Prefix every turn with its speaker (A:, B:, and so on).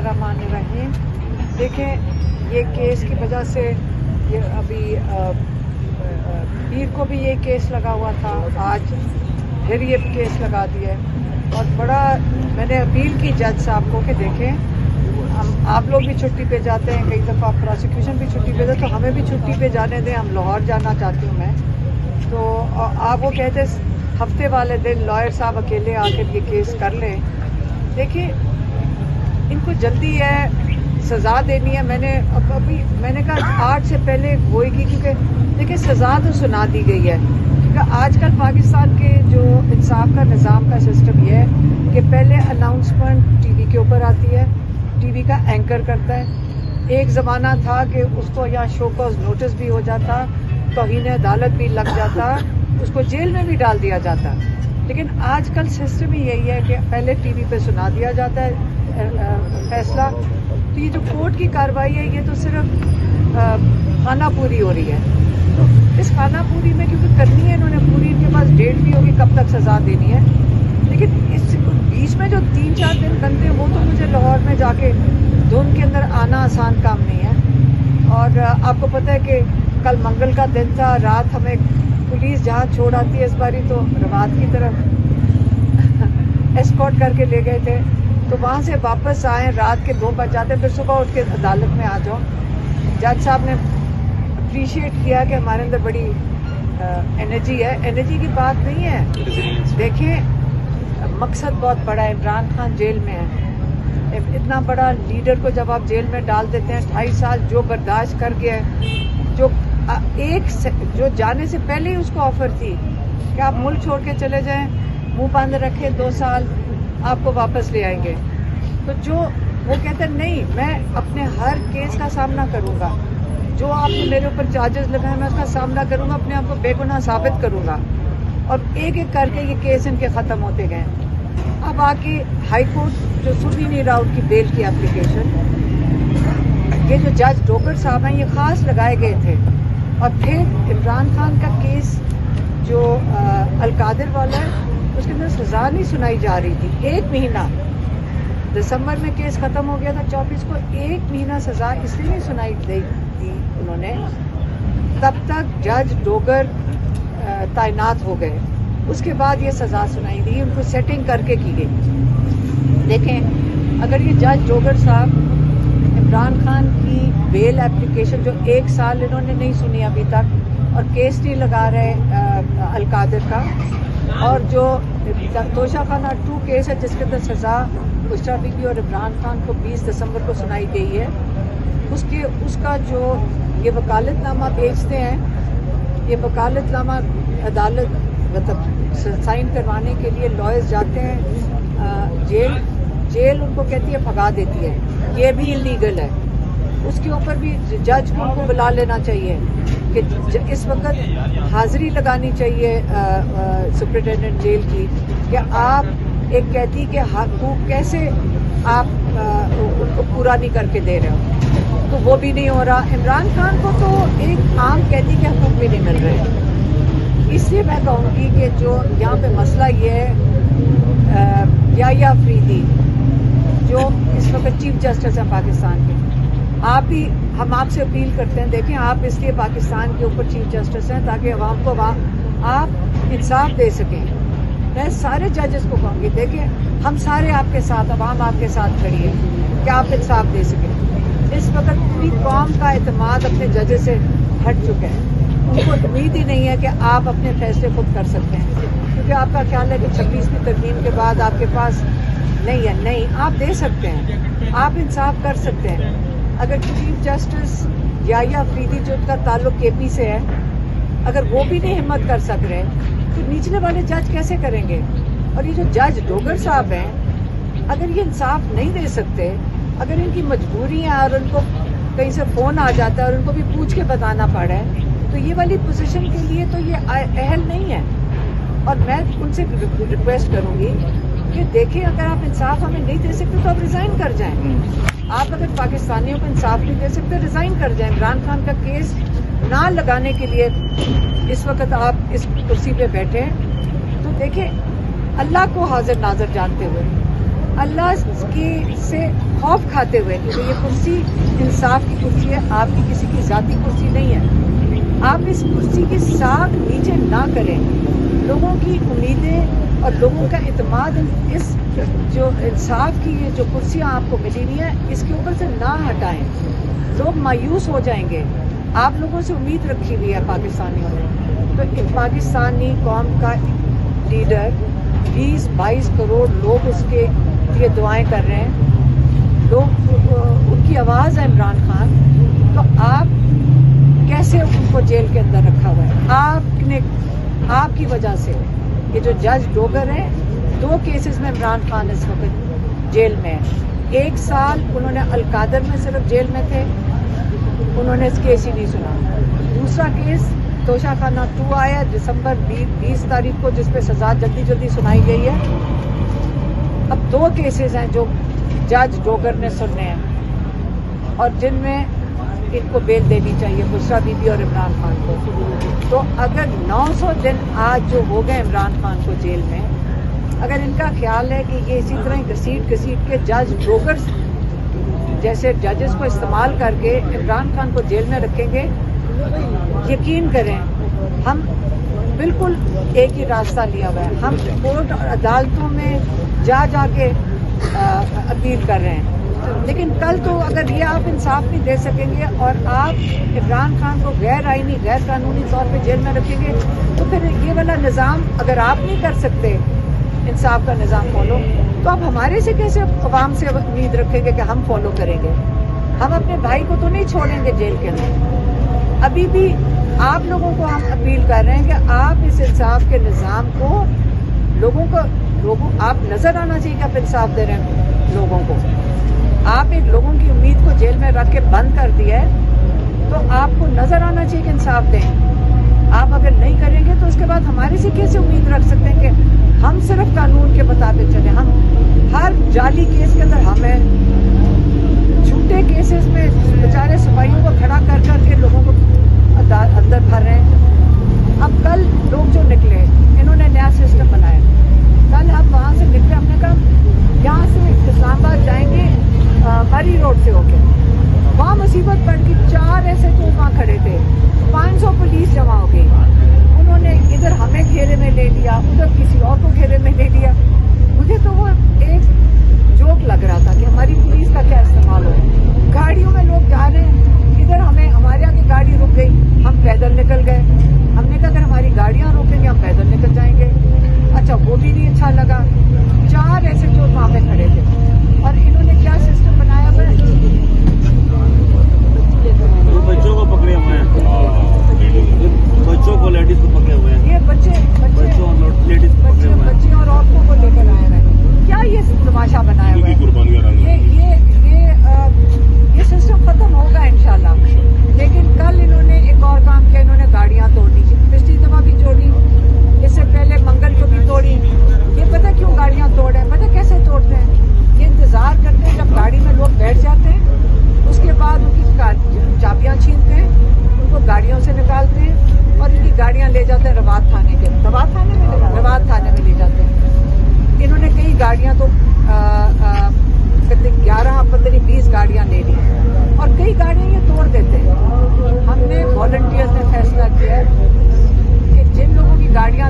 A: बिस्मिल्लाहिर्रहमानिर्रहीम। देखें, ये केस की वजह से ये अभी पीर को भी ये केस लगा हुआ था, आज फिर ये केस लगा दिया है। और बड़ा मैंने अपील की जज साहब को कि देखें, आप लोग भी छुट्टी पे जाते हैं, कई दफ़ा प्रोसिक्यूशन भी छुट्टी पे जाते, तो हमें भी छुट्टी पे जाने दें, हम लाहौर जाना चाहती हूँ मैं। तो आप वो कहते हफ्ते वाले दिन लॉयर साहब अकेले आकर ये केस कर लें। देखिए, इनको जल्दी है, सज़ा देनी है। मैंने कहा 8 से पहले होएगी, क्योंकि देखिए सज़ा तो सुना दी गई है। क्योंकि आजकल पाकिस्तान के जो इंसाफ का निज़ाम का सिस्टम ये है कि पहले अनाउंसमेंट टीवी के ऊपर आती है, टीवी का एंकर करता है। एक ज़माना था कि उसको यहाँ शो कॉज नोटिस भी हो जाता, तौहीन अदालत भी लग जाता, उसको जेल में भी डाल दिया जाता। लेकिन आजकल सिस्टम ही यही है कि पहले टीवी पे सुना दिया जाता है फैसला। तो ये जो कोर्ट की कार्रवाई है, ये तो सिर्फ खाना पूरी हो रही है। तो इस खाना पूरी में क्योंकि करनी है इन्होंने पूरी, इनके पास डेट भी होगी कब तक सज़ा देनी है। लेकिन इस बीच में जो 3-4 दिन बनते हैं, वो तो मुझे लाहौर में जाके धुंध के अंदर आना आसान काम नहीं है। और आपको पता है कि कल मंगल का दिन था, रात हमें पुलिस जहाँ छोड़ आती है इस बारी तो रवात की तरफ एस्कॉर्ट करके ले गए थे। तो वहाँ से वापस आए, रात के 2 बज जाते, फिर सुबह उठ के अदालत में आ जाओ। जज साहब ने अप्रिशिएट किया कि हमारे अंदर बड़ी एनर्जी है। एनर्जी की बात नहीं है, देखिए मकसद बहुत बड़ा है। इमरान खान जेल में है, इतना बड़ा लीडर को जब आप जेल में डाल देते हैं, 2.5 साल जो बर्दाश्त कर गया है, जो जाने से पहले ही उसको ऑफर थी कि आप मुल्क छोड़ के चले जाएं, मुंह बंद रखें, 2 साल आपको वापस ले आएंगे। तो जो वो कहते हैं नहीं, मैं अपने हर केस का सामना करूंगा, जो आपने मेरे ऊपर चार्जेस लगाए मैं उसका सामना करूंगा, अपने आप को बेगुनाह साबित करूंगा। और एक एक करके ये केस इनके ख़त्म होते गए। अब आके हाई कोर्ट जो सुन ही नहीं रहा उनकी बेल की एप्लीकेशन, ये जो जज डोगर साहब हैं ये ख़ास लगाए गए थे। और फिर इमरान खान का केस जो अलकादिर वाला है, उसके अंदर सज़ा नहीं सुनाई जा रही थी। 1 महीना दिसंबर में केस ख़त्म हो गया था 24 को, 1 महीना सज़ा इसलिए नहीं सुनाई दी उन्होंने, तब तक जज डोगर तैनात हो गए। उसके बाद ये सज़ा सुनाई दी, उनको सेटिंग करके की गई। देखें, अगर ये जज डोगर साहब इमरान खान की बेल एप्लीकेशन जो 1 साल इन्होंने नहीं सुनी अभी तक, और केस नहीं लगा रहे अलकादिर का, और जो तोशाखाना 2 केस है जिसके अंदर सज़ा बुशरा बीबी और इमरान खान को 20 दिसंबर को सुनाई गई है, उसका जो ये वकालतनामा भेजते हैं, ये वकालतनामा अदालत मतलब साइन करवाने के लिए लॉयर्स जाते हैं जेल उनको कहती है भगा देती है, ये भी इलीगल है। उसके ऊपर भी जज को उनको बुला लेना चाहिए कि इस वक्त हाजिरी लगानी चाहिए सुप्रिटेंडेंट जेल की कि आप एक कैदी के हकूक़ कैसे आप उनको पूरा नहीं करके दे रहे हो। तो वो भी नहीं हो रहा। इमरान खान को तो एक आम कैदी के हकूक़ भी नहीं मिल रहे। इसलिए मैं कहूँगी कि जो यहाँ पे मसला ये है, या अफरीदी जो इस वक्त चीफ जस्टिस हैं पाकिस्तान के, हम आपसे अपील करते हैं, देखें आप इसलिए पाकिस्तान के ऊपर चीफ जस्टिस हैं ताकि अवाम को आप इंसाफ दे सकें। मैं सारे जजेस को कहूँगी, देखें हम सारे आपके साथ, अवाम आपके साथ खड़ी है कि आप इंसाफ दे सकें। इस वक्त पूरी कौम का एतमाद अपने जजेस से हट चुका है, उनको उम्मीद ही नहीं है कि आप अपने फैसले खुद कर सकते हैं, क्योंकि आपका ख्याल है कि 26वीं तरमीम के बाद आपके पास नहीं है। नहीं, आप दे सकते हैं, आप इंसाफ कर सकते हैं। अगर चीफ जस्टिस या अफरीदी जो उनका ताल्लुक केपी से है, अगर वो भी नहीं हिम्मत कर सक रहे, तो निचले वाले जज कैसे करेंगे। और ये जो जज डोगर साहब हैं, अगर ये इंसाफ नहीं दे सकते, अगर इनकी मजबूरी है और उनको कहीं से फ़ोन आ जाता है और उनको भी पूछ के बताना पड़ा है, तो ये वाली पोजीशन के लिए तो ये अहल नहीं है। और मैं उनसे रिक्वेस्ट करूँगी कि देखें, अगर आप इंसाफ हमें नहीं दे सकते तो आप रिज़ाइन कर जाएं। आप अगर पाकिस्तानियों को इंसाफ नहीं दे सकते, रिज़ाइन कर जाएं। इमरान खान का केस ना लगाने के लिए इस वक्त आप इस कुर्सी पे बैठे हैं। तो देखें, अल्लाह को हाजिर नाजर जानते हुए اللہ کی سے خوف کھاتے ہوئے کہ یہ کرسی انصاف کی کرسی ہے، آپ کی کسی کی ذاتی کرسی نہیں ہے، آپ اس کرسی کی ساکھ نیچے نہ کریں، لوگوں کی امیدیں اور لوگوں کا اعتماد اس جو انصاف کی جو کرسیاں آپ کو ملی ہوئی ہیں اس کے اوپر سے نہ ہٹائیں، لوگ مایوس ہو جائیں گے۔ آپ لوگوں سے امید رکھی ہوئی ہے پاکستانیوں نے، تو پاکستانی قوم کا لیڈر 20-22 کروڑ لوگ اس کے لیے دعائیں کر رہے ہیں، لوگ ان کی آواز ہے عمران خان، تو آپ کیسے ان کو جیل کے اندر رکھا ہوا ہے؟ آپ کی وجہ سے یہ جو جج ڈوگر ہیں، 2 کیسز میں عمران خان اس وقت جیل میں ہے، 1 سال انہوں نے القادر میں صرف جیل میں تھے، انہوں نے اس کیس ہی نہیں سنا۔ دوسرا کیس توشہ خانہ 2 آیا دسمبر 20 تاریخ کو، جس پہ سزا جلدی سنائی گئی ہے۔ اب 2 کیسز ہیں جو جج ڈوگر نے سننے ہیں اور جن میں ان کو بیل دینی چاہیے، بشرا بی بی اور عمران خان کو۔ تو اگر 900 دن آج جو ہو گئے عمران خان کو جیل میں، اگر ان کا خیال ہے کہ یہ اسی طرح گھسیٹ کے جج ڈوگر جیسے ججز کو استعمال کر کے عمران خان کو جیل میں رکھیں گے، یقین کریں ہم بالکل ایک ہی راستہ لیا ہوا ہے، ہم کورٹ اور عدالتوں میں جا کے اپیل کر رہے ہیں، لیکن کل تو اگر یہ آپ انصاف نہیں دے سکیں گے اور آپ عمران خان کو غیر آئینی غیر قانونی طور پہ جیل میں رکھیں گے، تو پھر یہ والا نظام اگر آپ نہیں کر سکتے انصاف کا نظام فالو، تو آپ ہمارے سے کیسے عوام سے امید رکھیں گے کہ ہم فالو کریں گے؟ ہم اپنے بھائی کو تو نہیں چھوڑیں گے جیل کے اندر۔ ابھی بھی آپ لوگوں کو ہم اپیل کر رہے ہیں کہ آپ اس انصاف کے نظام کو آپ نظر آنا چاہیے کہ آپ انصاف دے رہے ہیں لوگوں کو۔ آپ ایک لوگوں کی امید کو جیل میں رکھ کے بند کر دیا ہے، تو آپ کو نظر آنا چاہیے کہ انصاف دیں۔ آپ اگر نہیں کریں گے تو اس کے بعد ہمارے سے کیسے امید رکھ سکتے ہیں کہ ہم صرف قانون کے مطابق چلیں؟ ہم ہر جعلی کیس کے اندر ہمیں جھوٹے کیسز میں بیچارے سپاہیوں کو کھڑا کر کے لوگوں کو اندر بھر رہے ہیں۔ اب کل لوگ جو نکلے، انہوں نے نیا سسٹم بنایا، کل ہم وہاں سے نکلے، ہم نے کہا یہاں سے اسلام آباد جائیں گے مری روڈ سے ہو کے، وہاں مصیبت پڑ گئی، 4 ایسے تو وہاں کھڑے تھے، 500 پولیس جمع ہو گئی، انہوں نے ادھر ہمیں گھیرے میں لے لیا، ادھر کسی اور کو گھیرے میں لے لیا۔ مجھے تو وہ ایک جوک لگ رہا تھا کہ ہماری پولیس کا کیا استعمال ہو، گاڑیوں میں لوگ جا رہے ہیں، ادھر ہمارے آگے گاڑی رک گئی، ہم پیدل نکل گئے، ہم نے کہا اگر ہماری گاڑیاں روکیں گے ہم پیدل نکل جائیں گے۔ اچھا وہ بھی نہیں اچھا لگا، 4 ایسے چور وہاں پہ کھڑے تھے، اور انہوں نے کیا سسٹم بنایا ہوا ہے،
B: بچوں کو پکڑے ہوئے ہیں، بچوں کو لیڈیز کو پکڑے ہوئے ہیں،
A: یہ بچے اور عورتوں کو لے کر آئے ہوئے ہیں، کیا یہ تماشا بنایا ہوا ہے؟ یہ سسٹم ختم ہوگا انشاءاللہ، لیکن کل انہوں نے ایک اور کام کیا، انہوں نے گاڑیاں توڑی، پچھلی دفعہ بھی توڑی، اس سے پہلے منگل کو بھی توڑی۔ یہ پتہ کیوں گاڑیاں توڑ رہے ہیں؟ پتہ کیسے توڑتے ہیں؟ یہ انتظار کرتے ہیں جب گاڑی میں لوگ بیٹھ جاتے ہیں، اس کے بعد ان کی چابیاں چھینتے ہیں، ان کو گاڑیوں سے نکالتے ہیں اور ان کی گاڑیاں لے جاتے ہیں روات تھانے میں لے جاتے ہیں۔ انہوں نے کئی گاڑیاں تو 11 15 20 گاڑیاں لے لی اور کئی گاڑیاں یہ توڑ دیتے ہیں۔ ہم نے والنٹیئرز نے فیصلہ کیا ہے کہ جن لوگوں کی گاڑیاں